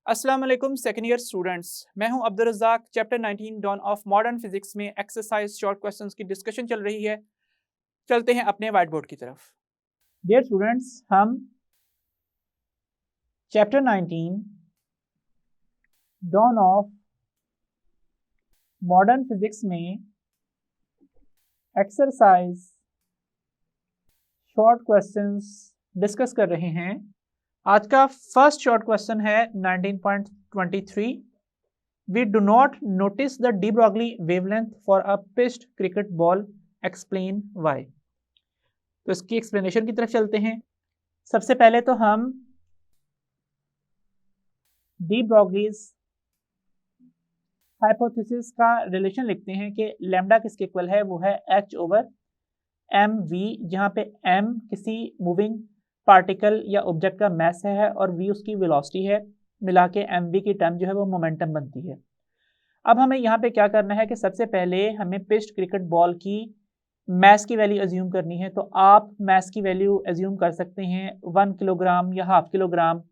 अस्सलाम वालेकुम second year students. मैं हूं Abdul Razzaq. Chapter 19 dawn of modern physics में एक्सरसाइज शॉर्ट क्वेश्चंस की डिस्कशन चल रही है। चलते हैं अपने व्हाइट बोर्ड की तरफ। डियर स्टूडेंट्स, हम chapter 19 dawn of modern physics में एक्सरसाइज शॉर्ट क्वेश्चंस डिस्कस कर रहे हैं। आज का फर्स्ट शॉर्ट क्वेश्चन है 19.23। We do not notice the de Broglie wavelength for a pitched cricket ball. Explain why. तो इसकी एक्सप्लेनेशन की तरफ चलते हैं। सबसे पहले तो हम de Broglie's हाइपोथेसिस का रिलेशन लिखते हैं कि लैम्डा किसके इक्वल है, वो है h ओवर एम वी, जहाँ पे m किसी मूविंग पार्टिकल या ऑब्जेक्ट का मैस है और v उसकी वेलोसिटी है। मिला के एम वी की टर्म जो है वो मोमेंटम बनती है। अब हमें यहाँ पे क्या करना है कि सबसे पहले हमें पिच्ड क्रिकेट बॉल की मैस की वैल्यू एज्यूम करनी है। तो आप मैस की वैल्यू एज्यूम कर सकते हैं 1 किलोग्राम या हाफ किलोग्राम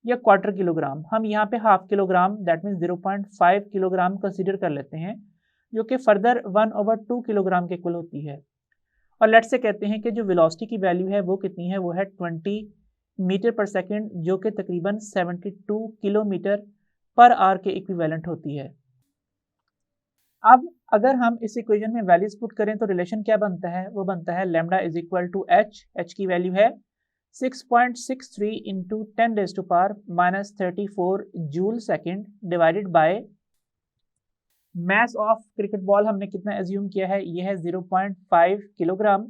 या क्वार्टर किलोग्राम। हम यहाँ पे half kilogram that means 0.5 kilogram consider कर लेते हैं, जो कि फर्दर 1/2 किलोग्राम के इक्वल होती है। और लेट्स से कहते हैं कि जो वेलोसिटी की वैल्यू है वो कितनी है, वो है 20 मीटर पर सेकेंड, जो कि तकरीबन 72 किलोमीटर पर आवर के इक्विवेलेंट होती है। अब अगर हम इस इक्वेशन में वैल्यूज पुट करें तो रिलेशन क्या बनता है, वो बनता है lambda is equal to H की वैल्यू है 6.63 into 10⁻⁻34 joule second divided by mass of cricket ball हमने कितना एज्यूम किया है, ये है 0.5 किलोग्राम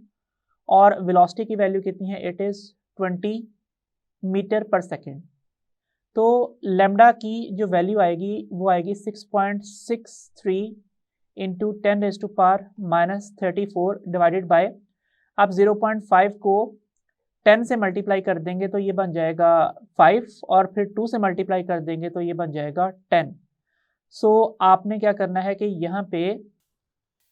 और वेलोसिटी की वैल्यू कितनी है, it is 20 metre per second. तो लैम्डा की जो वैल्यू आएगी वो आएगी 6.63 इंटू 10⁻⁻34 डिवाइडेड बाय, आप 0.5 को 10 से मल्टीप्लाई कर देंगे तो ये बन जाएगा 5 और फिर 2 से मल्टीप्लाई कर देंगे तो ये बन जाएगा 10। सो आपने क्या करना है कि यहाँ पे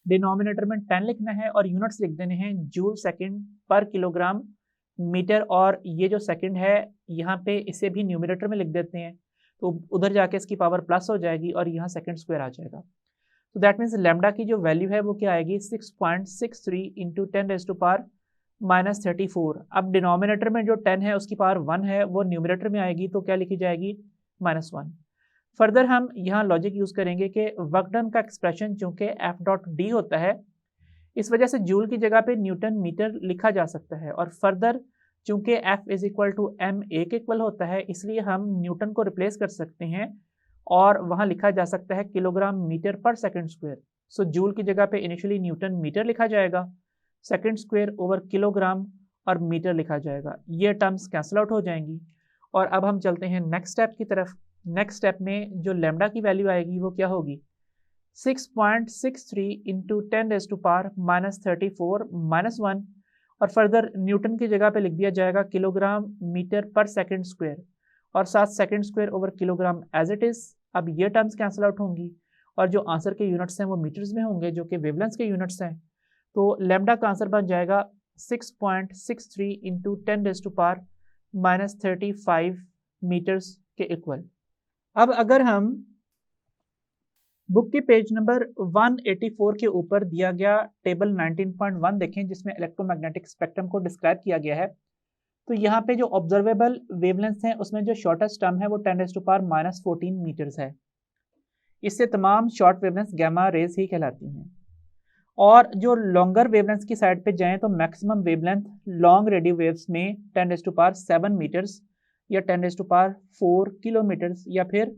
डिनोमिनेटर में 10 लिखना है और यूनिट्स लिख देने हैं जूल सेकेंड पर किलोग्राम मीटर, और ये जो सेकेंड है यहाँ पे इसे भी न्यूमिनेटर में लिख देते हैं तो उधर जाके इसकी पावर प्लस हो जाएगी और यहाँ सेकेंड स्क्वायर आ जाएगा। तो दैट मीन्स लैम्डा की जो वैल्यू है वो क्या आएगी 6.63 इंटू 10⁻⁻34। अब डिनोमिनेटर में जो 10 है उसकी पावर 1 है, वो न्यूमिनेटर में आएगी तो क्या लिखी जाएगी -1। फर्दर हम यहाँ लॉजिक यूज करेंगे कि वर्क डन का एक्सप्रेशन चूंकि F.D होता है, इस वजह से जूल की जगह पे न्यूटन मीटर लिखा जा सकता है। और फर्दर चूंकि F is equal to M A के इक्वल होता है, इसलिए हम न्यूटन को रिप्लेस कर सकते हैं और वहां लिखा जा सकता है kilogram metre per second square. सो जूल की जगह पे इनिशियली न्यूटन मीटर लिखा जाएगा, सेकंड स्क्वायर ओवर किलोग्राम और मीटर लिखा जाएगा। ये टर्म्स कैंसिल आउट हो जाएंगी। और अब हम चलते हैं नेक्स्ट स्टेप की तरफ। नेक्स्ट स्टेप में जो लैम्डा की वैल्यू आएगी वो क्या होगी 6.63 इंटू 10⁻⁻34 -1 और फर्दर न्यूटन की जगह पे लिख दिया जाएगा kilogram metre per second square और साथ second square over kilogram as it is. अब ये टर्म्स कैंसिल आउट होंगी और जो आंसर के यूनिट्स हैं वो मीटर्स में होंगे, जो कि वेवलेंथ के यूनिट्स हैं। तो लैम्डा का आंसर बन जाएगा 6.63 इंटू 10⁻⁻35 मीटर्स के इक्वल। अब अगर हम बुक के पेज नंबर 184 के ऊपर दिया गया टेबल 19.1 देखें, जिसमें इलेक्ट्रोमैग्नेटिक स्पेक्ट्रम को डिस्क्राइब किया गया है, तो यहाँ पे जो ऑब्जर्वेबल वेवलेंथ है उसमें जो शॉर्टेस्ट टर्म है वो 10⁻⁻14 मीटर्स है। इससे तमाम शॉर्ट वेवलेंथ गैमा रेज ही कहलाती हैं। और जो लॉन्गर वेवलेंथ की साइड पे जाएं तो maximum wavelength long radio waves में 10⁻7 मीटर्स या 10⁻4 किलोमीटर्स या फिर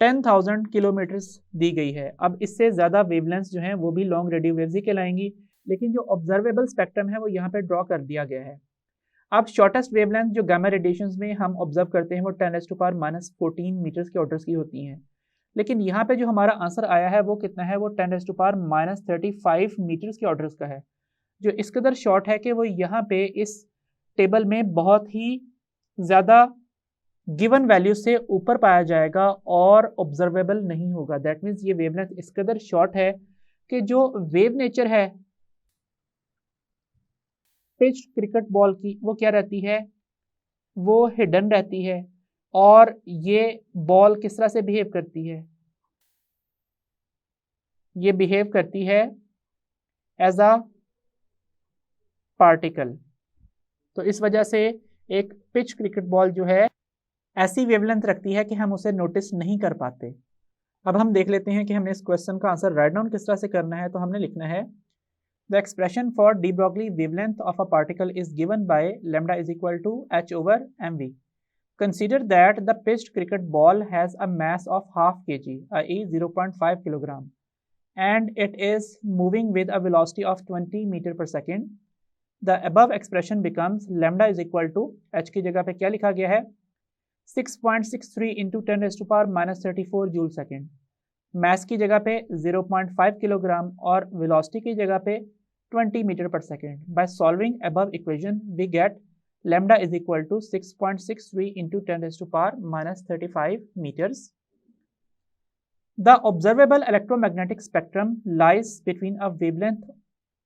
10,000 किलोमीटर्स दी गई है। अब इससे ज़्यादा वेवलेंथ जो हैं वो भी लॉन्ग रेडियो वेव्स ही कहलाएंगी, लेकिन जो ऑब्जर्वेबल स्पेक्ट्रम है वो यहाँ पे ड्रॉ कर दिया गया है। अब शॉर्टेस्ट वेवलेंथ जो गामा रेडिएशंस में हम ऑब्जर्व करते हैं वो 10⁻14 मीटर्स के ऑर्डर्स की होती हैं, लेकिन यहाँ पे जो हमारा आंसर आया है वो कितना है, वो 10⁻35 मीटर्स के ऑर्डर्स का है, जो इस कदर शॉर्ट है कि वो यहाँ पे इस टेबल में बहुत ही ज़्यादा गिवन वैल्यू से ऊपर पाया जाएगा और ऑब्जर्वेबल नहीं होगा। दैट मीन्स ये वेवलेंथ इस कदर शॉर्ट है कि जो वेव नेचर है पिच्ड क्रिकेट बॉल की वो क्या रहती है, वो हिडन रहती है। और ये बॉल किस तरह से बिहेव करती है, ये बिहेव करती है एज अ पार्टिकल। तो इस वजह से एक पिच क्रिकेट बॉल जो है ऐसी वेवलेंथ रखती है कि हम उसे नोटिस नहीं कर पाते। अब हम देख लेते हैं कि हमें इस क्वेश्चन का आंसर राइट डाउन किस तरह से करना है। तो हमने लिखना है the expression for de Broglie wavelength of a particle is given by lambda is equal to h over mv। Consider that the pitched cricket ball has a mass of half kg, i.e. 0.5 kilogram, and it is moving with a velocity of 20 meter per second. The above expression becomes lambda is equal to h की जगह पे क्या लिखा गया है 6.63 into 10 raised to power minus 34 joule second, mass की जगह पे 0.5 किलोग्राम और वेलोसिटी की जगह पे 20 metre per second. By solving above equation we get lambda is equal to 6.63 into 10 raised to power minus 35 meters. The observable electromagnetic spectrum lies between a wavelength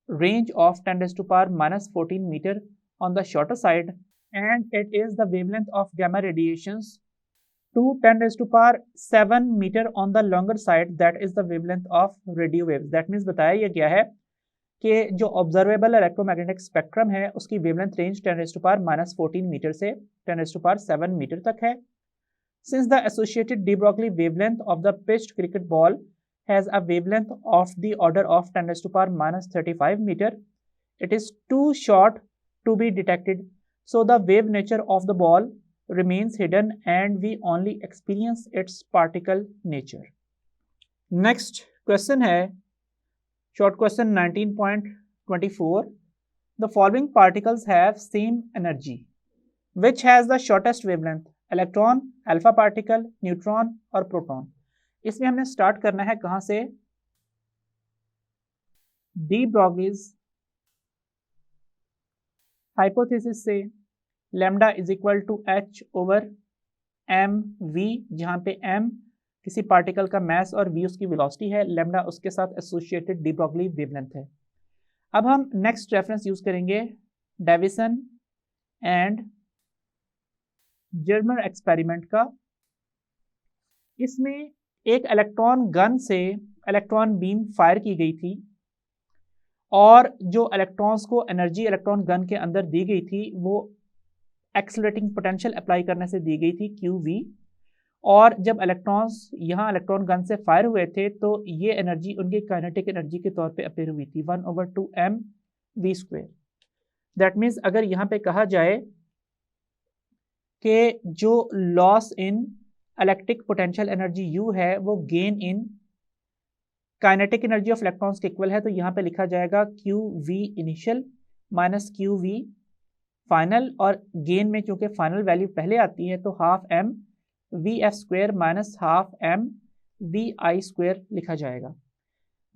range of 10 raised to power minus 14 meter on the shorter side, and it is the wavelength of gamma radiations to 10 raised to power 7 meter on the longer side, that is the wavelength of radio waves. That means बताया यह क्या है कि जो observable electromagnetic spectrum है उसकी wavelength range 10 raised to power minus 14 metre से 10 raised to power 7 metre तक है। Since the associated de Broglie wavelength of the pitched cricket ball has a wavelength of the order of 10 raised to power minus 35 meter, it is too short to be detected, so the wave nature of the ball remains hidden and we only experience its particle nature. Next question है short question 19.24. The following particles have same energy. Which has the shortest wavelength? Electron, alpha particle, neutron और proton. इसमें हमने start करना है कहां से de Broglie's hypothesis से lambda is equal to h over M V, जहां पे m किसी पार्टिकल का मास और v उसकी वेलोसिटी है, लैम्डा उसके साथ एसोसिएटेड डी ब्रॉगली वेवलेंथ है। अब हम नेक्स्ट रेफरेंस यूज करेंगे डेविसन एंड जर्मर एक्सपेरिमेंट का। इसमें एक इलेक्ट्रॉन गन से इलेक्ट्रॉन बीम फायर की गई थी और जो इलेक्ट्रॉन्स को एनर्जी इलेक्ट्रॉन गन के अंदर दी गई थी वो एक्सेलरेटिंग पोटेंशियल अप्लाई करने से दी गई थी QV, और जब इलेक्ट्रॉन्स यहाँ इलेक्ट्रॉन गन से फायर हुए थे तो ये एनर्जी उनकी काइनेटिक एनर्जी के तौर पे अपीयर हुई थी 1/2 mv²। दैट मीन्स अगर यहाँ पे कहा जाए कि जो loss in electric potential energy U है वो gain in kinetic energy of electrons के इक्वल है, तो यहाँ पे लिखा जाएगा QV initial minus QV final, और गेन में चूंकि फाइनल वैल्यू पहले आती है तो half m VF² minus half m VI² लिखा जाएगा।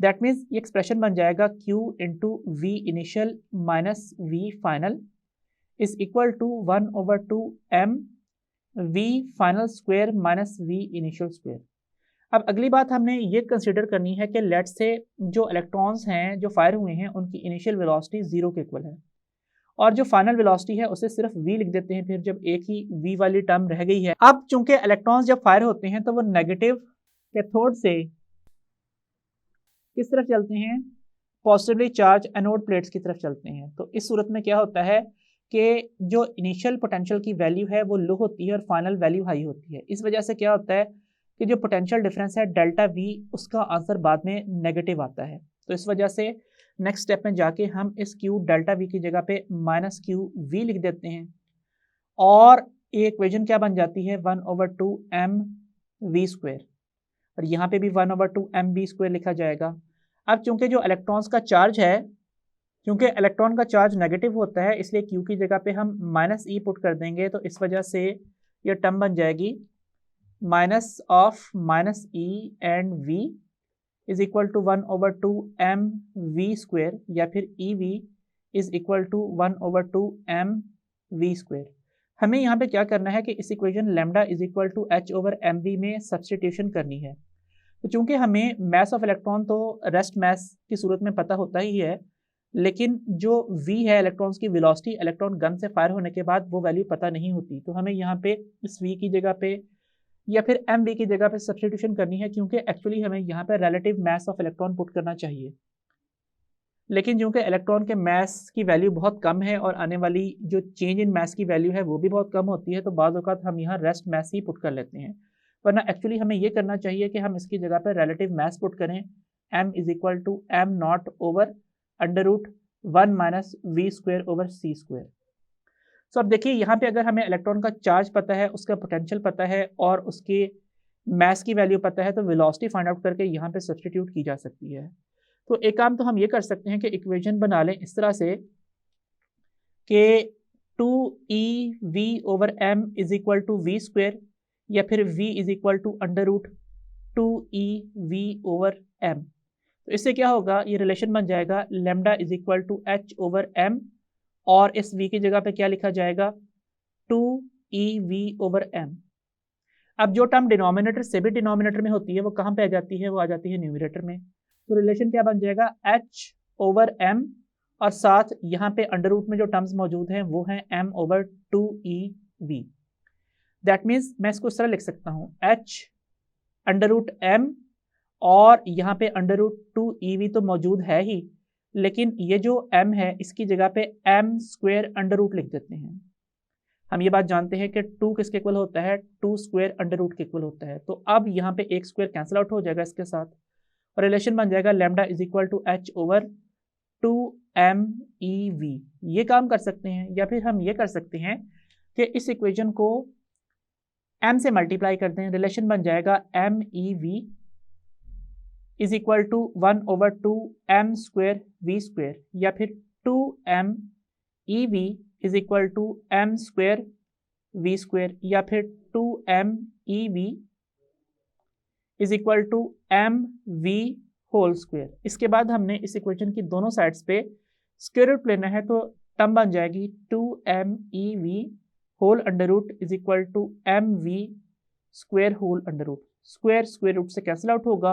दैट मीन्स ये एक्सप्रेशन बन जाएगा Q into V initial minus V final is equal to 1/2 m V final square minus V initial square. अब अगली बात हमने ये कंसिडर करनी है कि लेट्स से जो इलेक्ट्रॉन्स हैं जो फायर हुए हैं उनकी इनिशियल वेलोसिटी 0 के इक्वल है और जो फाइनल वेलोसिटी है उसे सिर्फ v लिख देते हैं, फिर जब एक ही v वाली टर्म रह गई है। अब चूंकि इलेक्ट्रॉन्स जब फायर होते हैं तो वो नेगेटिव कैथोड से किस तरफ चलते हैं, पॉजिटिवली चार्ज एनोड प्लेट्स की तरफ चलते हैं। तो इस सूरत में क्या होता है कि जो इनिशियल पोटेंशियल की वैल्यू है वो लो होती है और फाइनल वैल्यू हाई होती है। इस वजह से क्या होता है कि जो पोटेंशियल डिफरेंस है डेल्टा v उसका आंसर बाद में नेगेटिव आता है। तो इस वजह से नेक्स्ट स्टेप में जाके हम इस Q डेल्टा V की जगह पे माइनस QV लिख देते हैं और ये इक्वेशन क्या बन जाती है 1/2 mv² और यहाँ पे भी 1/2 mv² लिखा जाएगा। अब चूंकि जो इलेक्ट्रॉन्स का चार्ज है, क्योंकि इलेक्ट्रॉन का चार्ज नेगेटिव होता है इसलिए Q की जगह पे हम माइनस E पुट कर देंगे, तो इस वजह से ये टर्म बन जाएगी minus of minus E and V is equal to 1/2 mv² या फिर EV is equal to 1/2 mv²। हमें यहाँ पे क्या करना है कि इस equation lambda is equal to h over mv में सब्सटीट्यूशन करनी है। तो चूंकि हमें मास ऑफ इलेक्ट्रॉन तो रेस्ट मास की सूरत में पता होता ही है, लेकिन जो v है इलेक्ट्रॉन्स की वेलोसिटी इलेक्ट्रॉन गन से फायर होने के बाद वो वैल्यू पता नहीं होती, तो हमें यहाँ पे इस v की जगह पे या फिर mv की जगह पे सब्स्टिट्यूशन करनी है, क्योंकि एक्चुअली हमें यहाँ पे relative mass of electron put करना चाहिए। लेकिन क्योंकि इलेक्ट्रॉन के मास की वैल्यू बहुत कम है और आने वाली जो चेंज इन मास की वैल्यू है वो भी बहुत कम होती है, तो बाज़ औक़ात हम यहाँ रेस्ट मास ही पुट कर लेते हैं, वरना एक्चुअली हमें ये करना चाहिए कि हम इसकी जगह पर रिलेटिव मास पुट करें, m is equal to m not over under root 1 minus v square over c square. So अब देखिए यहाँ पे अगर हमें इलेक्ट्रॉन का चार्ज पता है, उसका पोटेंशियल पता है और उसके मास की वैल्यू पता है, तो वेलोसिटी फाइंड आउट करके यहाँ पे सब्स्टिट्यूट की जा सकती है। तो एक काम तो हम ये कर सकते हैं कि इक्वेशन बना लें इस तरह से कि 2ev over m is equal to V square या फिर v is equal to under root 2ev over m। तो इससे क्या होगा, ये रिलेशन बन जाएगा lambda is equal to h over m और इस v की जगह पे क्या लिखा जाएगा 2ev ओवर m। अब जो टर्म डिनोमिनेटर से भी डिनोमिनेटर में होती है वो कहाँ पे आ जाती है, वो आ जाती है न्यूमरेटर में। तो रिलेशन क्या बन जाएगा h ओवर m और साथ यहाँ पे अंडर रूट में जो टर्म्स मौजूद हैं वो हैं m over 2ev। That means मैं इसको इस तरह लिख सकता हूँ h अंडर रूट m और यहाँ पे अंडर रूट 2ev तो मौजूद है ही, लेकिन ये जो m है इसकी जगह पे m स्क्वायर अंडर रूट लिख देते हैं। हम ये बात जानते हैं कि 2 किसके इक्वल होता है, 2 स्क्वायर अंडर रूट के इक्वल होता है। तो अब यहाँ पे एक स्क्वायर कैंसिल आउट हो जाएगा इसके साथ और रिलेशन बन जाएगा lambda is equal to h over 2mev। ये काम कर सकते हैं, या फिर हम ये कर सकते हैं कि इस इक्वेशन को m से मल्टीप्लाई कर दें, रिलेशन बन जाएगा mev is equal to 1 over 2m square v square या फिर 2mev is equal to m square v square या फिर 2mev is equal to mv whole square. इसके बाद हमने इस इक्वेशन की दोनों साइड्स पे स्क्वायर रूट लेना है, तो टर्म बन जाएगी 2mev whole under root is equal to mv square whole under root. Square square root से कैंसिल आउट होगा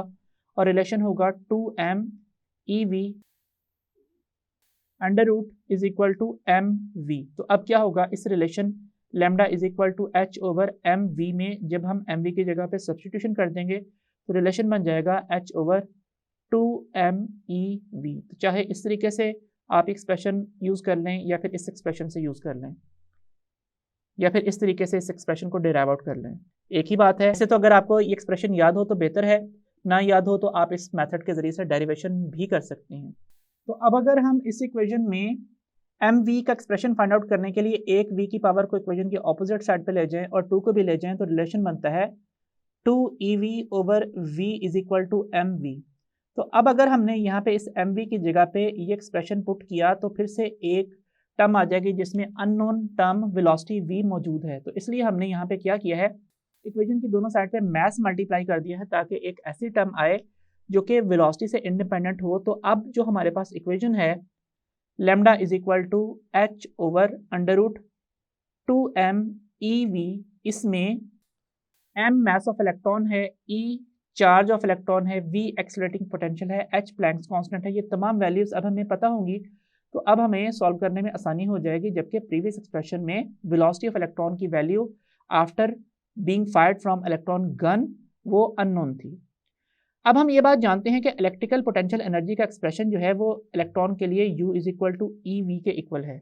और रिलेशन होगा 2mev under root is equal to mv। तो अब क्या होगा, इस relation lambda is equal to h over mv में जब हम mv की जगह पे सब्स्टिट्यूशन कर देंगे तो रिलेशन बन जाएगा h ओवर 2mev। तो चाहे इस तरीके से आप एक्सप्रेशन यूज़ कर लें या फिर इस एक्सप्रेशन से यूज़ कर लें या फिर इस तरीके से इस एक्सप्रेशन को डिराइव आउट कर लें, एक ही बात है। ऐसे तो अगर आपको ये एक्सप्रेशन याद हो तो बेहतर है, ना याद हो तो आप इस मेथड के ज़रिए से डेरिवेशन भी कर सकते हैं। तो अब अगर हम इस इक्वेशन में mv का एक्सप्रेशन फाइंड आउट करने के लिए एक v की पावर को इक्वेशन की ऑपोजिट साइड पे ले जाएं और 2 को भी ले जाएं, तो रिलेशन बनता है 2ev over v is equal to mv। तो अब अगर हमने यहाँ पे इस mv की जगह पे ये एक्सप्रेशन पुट किया तो फिर से एक टर्म आ जाएगी जिसमें अननोन टर्म वेलोसिटी v मौजूद है। तो इसलिए हमने यहाँ पे क्या किया है, इक्वेशन की दोनों साइड पे मास मल्टीप्लाई कर दिया है ताकि एक ऐसी टर्म आए जो कि वेलोसिटी से इंडिपेंडेंट हो। तो अब जो हमारे पास इक्वेशन है lambda is equal to h over under root 2mev, इसमें m मास ऑफ इलेक्ट्रॉन है, e चार्ज ऑफ इलेक्ट्रॉन है, v एक्सेलरेटिंग पोटेंशियल है, h प्लैंक्स कांस्टेंट है। ये तमाम वैल्यूज अब हमें पता होंगी तो अब हमें सॉल्व करने में आसानी हो जाएगी, जबकि प्रीवियस एक्सप्रेशन में वेलोसिटी ऑफ इलेक्ट्रॉन की value after being fired from electron gun वो अननोन थी। अब हम ये बात जानते हैं कि इलेक्ट्रिकल पोटेंशियल एनर्जी का एक्सप्रेशन जो है वो इलेक्ट्रॉन के लिए U is equal to EV के इक्वल है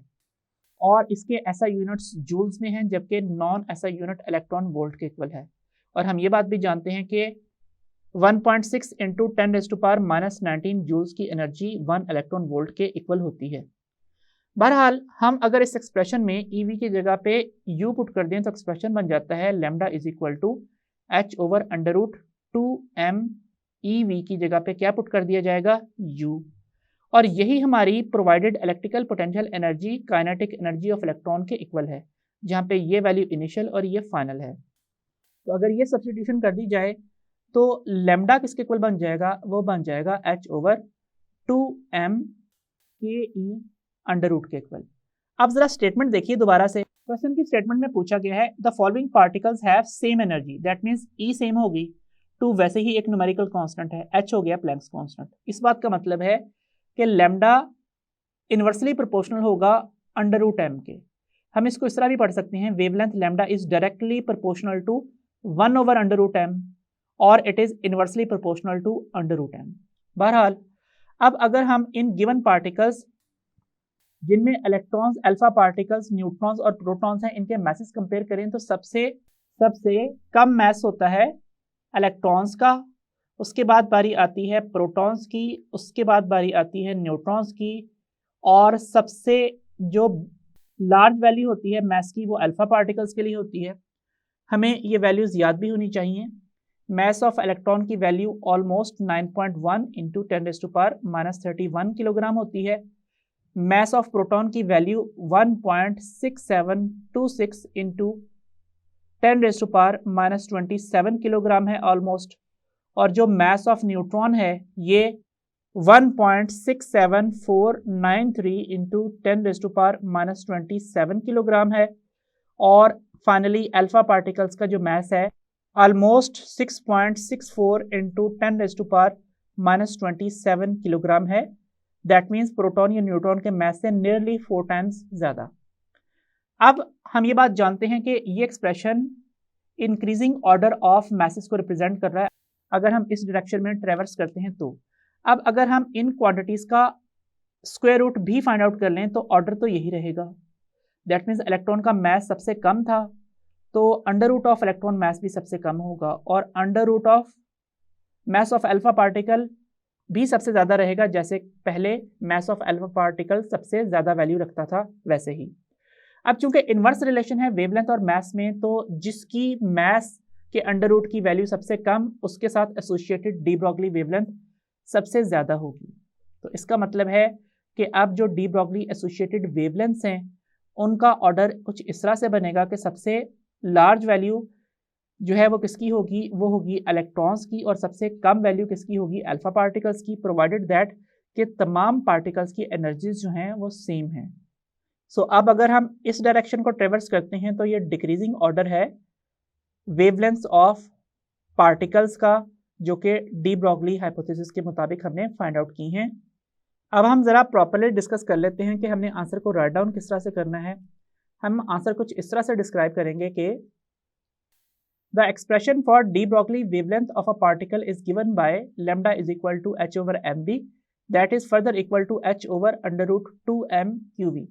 और इसके ऐसा यूनिट्स जूल्स में हैं, जबकि नॉन ऐसा यूनिट इलेक्ट्रॉन वोल्ट के इक्वल है। और हम ये बात भी जानते हैं कि 1.6 इंटू 10⁻⁻19 जूल्स की एनर्जी 1 इलेक्ट्रॉन वोल्ट के इक्वल होती है। बहरहाल हम अगर इस एक्सप्रेशन में EV की जगह पे U पुट कर दें तो एक्सप्रेशन बन जाता है lambda is equal to h over under root 2mev की जगह पे क्या पुट कर दिया जाएगा U, और यही हमारी provided electrical potential energy kinetic energy of electron के इक्वल है, जहाँ पे ये वैल्यू इनिशियल और ये फाइनल है। तो अगर ये सब्स्टिट्यूशन कर दी जाए तो लैम्डा किसके इक्वल बन जाएगा, वो बन जाएगा h over 2m under root के इक्वल। अब जरा स्टेटमेंट देखिए दोबारा से। क्वेश्चन की स्टेटमेंट में पूछा गया है the following particles have same energy, that means E same होगी, 2 वैसे ही एक न्यूमेरिकल कांस्टेंट है, h हो गया प्लैंक्स कांस्टेंट। इस बात का मतलब है कि लैम्डा इन्वर्सली प्रोपोर्शनल होगा अंडर रूट एम के। हम इसको इस तरह भी पढ़ सकते हैं, wavelength lambda is directly proportional to 1 over under root m और it is inversely proportional to under root m. बहरहाल अब अगर हम इन गिवन पार्टिकल्स जिनमें इलेक्ट्रॉन्स, अल्फा पार्टिकल्स, न्यूट्रॉन्स और प्रोटॉन्स हैं, इनके मैसेज कंपेयर करें तो सबसे कम मैस होता है इलेक्ट्रॉन्स का, उसके बाद बारी आती है प्रोटॉन्स की, उसके बाद बारी आती है न्यूट्रॉन्स की, और सबसे जो लार्ज वैल्यू होती है मैस की वो अल्फा पार्टिकल्स के लिए होती है। हमें ये वैल्यूज़ याद भी होनी चाहिए। मैस ऑफ इलेक्ट्रॉन की वैल्यू ऑलमोस्ट 9.1 इंटू 10⁻³ किलोग्राम होती है। मैस ऑफ प्रोटॉन की वैल्यू 1.6726 इंटू 10⁻27 किलोग्राम है ऑलमोस्ट। और जो मैस ऑफ न्यूट्रॉन है ये 1.67493 इंटू 10⁻27 किलोग्राम है। और फाइनली अल्फा पार्टिकल्स का जो मैस है ऑलमोस्ट 6.64 इंटू 10⁻27 किलोग्राम है। दैट मीन्स प्रोटॉन या न्यूट्रॉन के मैस से नियरली 4 टाइम्स ज़्यादा। अब हम ये बात जानते हैं कि ये expression increasing order of masses को रिप्रेजेंट कर रहा है अगर हम इस डायरेक्शन में ट्रेवर्स करते हैं तो। अब अगर हम इन क्वांटिटीज़ का स्क्वायर रूट भी फाइंड आउट कर लें तो ऑर्डर तो यही रहेगा। दैट मीन्स इलेक्ट्रॉन का मैस सबसे कम था तो under root of electron mass भी सबसे कम होगा, और under root of mass of alpha particle भी सबसे ज़्यादा रहेगा। जैसे पहले मैस ऑफ अल्फा पार्टिकल सबसे ज़्यादा वैल्यू रखता था वैसे ही। अब चूंकि इन्वर्स रिलेशन है वेवलेंथ और मैस में, तो जिसकी मैस के अंडर रूट की वैल्यू सबसे कम उसके साथ एसोसिएटेड डी ब्रॉगली वेवलेंथ सबसे ज़्यादा होगी। तो इसका मतलब है कि अब जो डी ब्रॉगली एसोसिएटेड वेवलेंथ्स हैं उनका ऑर्डर कुछ इस तरह से बनेगा कि सबसे लार्ज वैल्यू जो है वो किसकी होगी, वो होगी इलेक्ट्रॉन्स की, और सबसे कम वैल्यू किसकी होगी, अल्फा पार्टिकल्स की, प्रोवाइडेड दैट कि तमाम पार्टिकल्स की एनर्जीज जो हैं वो सेम हैं। सो अब अगर हम इस डायरेक्शन को ट्रेवर्स करते हैं तो ये डिक्रीजिंग ऑर्डर है वेवलेंथ्स ऑफ पार्टिकल्स का, जो कि डी ब्रॉगली हाइपोथेसिस के मुताबिक हमने फाइंड आउट की हैं। अब हम ज़रा प्रॉपर्ली डिस्कस कर लेते हैं कि हमने आंसर को राइट डाउन किस तरह से करना है। हम आंसर कुछ इस तरह से डिस्क्राइब करेंगे कि the expression for de Broglie wavelength of a particle is given by lambda is equal to h over mb, that is further equal to h over under root 2m qv,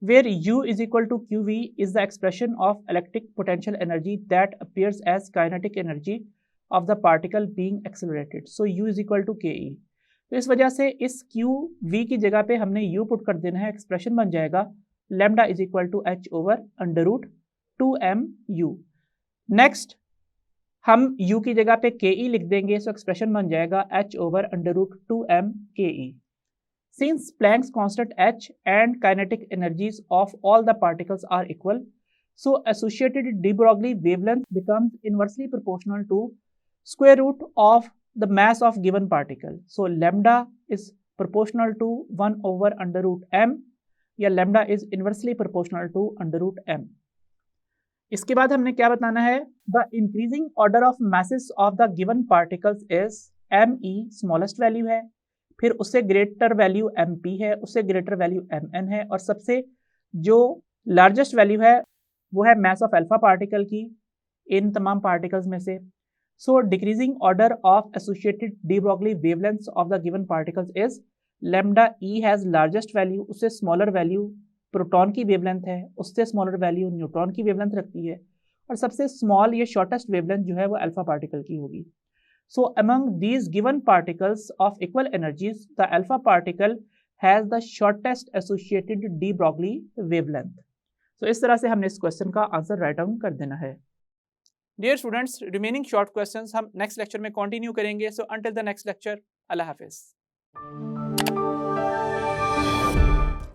where u is equal to qv is the expression of electric potential energy that appears as kinetic energy of the particle being accelerated. So u is equal to ke। तो इस वजह से इस qv की जगह पे हमने u put कर देना है, एक्सप्रेशन बन जाएगा lambda is equal to h over under root 2mu। Next हम u की जगह पे ke लिख देंगे, सो एक्सप्रेशन बन जाएगा h over under root 2m ke। Since Planck's constant h and kinetic energies of all the particles are equal, so associated de Broglie wavelength becomes inversely proportional to square root of the mass of given particle. So lambda is proportional to 1 over under root m, या lambda is inversely proportional to under root m. इसके बाद हमने क्या बताना है, the increasing order of masses of the given particles is me smallest value है, फिर उससे ग्रेटर वैल्यू mp है, उससे ग्रेटर वैल्यू mn है, और सबसे जो लार्जेस्ट वैल्यू है वो है मैस ऑफ अल्फा पार्टिकल की इन तमाम पार्टिकल्स में से। So decreasing order of associated de Broglie wavelengths of the given particles is lambda e has largest value, उससे स्मॉलर वैल्यू प्रोटॉन की वेवलेंथ है, उससे स्मॉलर वैल्यू न्यूट्रॉन की वेवलेंथ रखती है, और सबसे स्मॉल या शॉर्टेस्ट वेवलेंथ जो है वो अल्फा पार्टिकल की होगी। So among these given particles of equal energies, the alpha particle has the shortest associated de Broglie wavelength. So इस तरह से हमने इस क्वेश्चन का आंसर राइट डाउन कर देना है। Dear students, remaining short questions हम नेक्स्ट लेक्चर में कंटिन्यू करेंगे। So until the next lecture, Allah Hafiz.